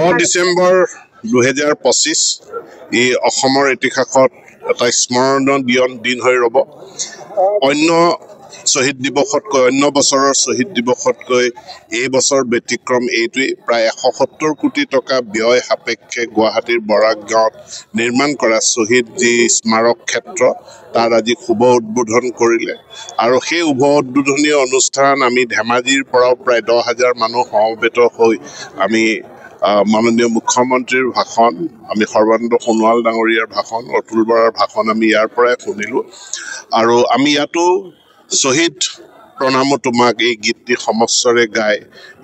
10 ডিচেম্বৰ 2025 এই অসমৰ ইতিহাসত এটা স্মৰণীয় দিন হৈ ৰ'ব। অন্য শ্বহীদ দিৱসতকৈ অন্য বছৰৰ শ্বহীদ দিৱসতকৈ এই বছৰ ব্যতিক্ৰম এইটোৱেই, প্ৰায় 170 কোটি টকা ব্যয় সাপেক্ষে গুৱাহাটীৰ বৰাক গাঁৱত নিৰ্মাণ কৰা শ্বহীদ যি স্মাৰক ক্ষেত্ৰ তাৰ আজি শুভ উদ্বোধন কৰিলে। আৰু সেই শুভ উদ্বোধনী অনুষ্ঠান আমি ধেমাজিৰ পৰাও প্ৰায় 10,000 মানুহ সমবেত হৈ আমি মাননীয় মুখ্যমন্ত্ৰীৰ ভাষণ, আমি সৰ্বানন্দ সোণোৱাল ডাঙৰীয়াৰ ভাষণ, অতুল বৰাৰ ভাষণ আমি ইয়াৰ পৰাই শুনিলোঁ। আৰু আমি ইয়াতো শ্বহীদ প্ৰণামো তোমাক এই গীতটি সমস্বৰে গাই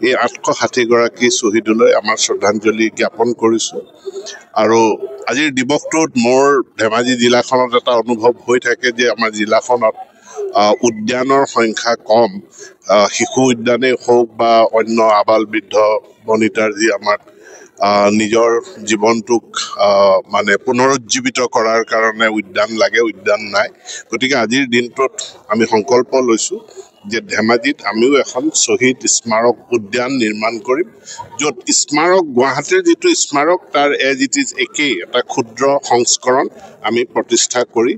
এই 860গৰাকী শ্বহীদলৈ আমাৰ শ্ৰদ্ধাঞ্জলি জ্ঞাপন কৰিছোঁ। আৰু আজিৰ দিৱসটোত মোৰ ধেমাজি জিলাখনত এটা অনুভৱ হৈ থাকে যে আমাৰ জিলাখনত উদ্যানৰ সংখ্যা কম, শিশু উদ্যানেই হওক বা অন্য আবাল বৃদ্ধ বনিতাৰ যি আমাক নিজৰ জীৱনটোক মানে পুনৰুজ্জীৱিত কৰাৰ কাৰণে উদ্যান লাগে, উদ্যান নাই। গতিকে আজিৰ দিনটোত আমি সংকল্প লৈছোঁ যে ধেমাজিত আমিও এখন শ্বহীদ স্মাৰক উদ্যান নিৰ্মাণ কৰিম, য'ত স্মাৰক গুৱাহাটীৰ যিটো স্মাৰক তাৰ এজ ইট ইজ একেই এটা ক্ষুদ্ৰ সংস্কৰণ আমি প্ৰতিষ্ঠা কৰি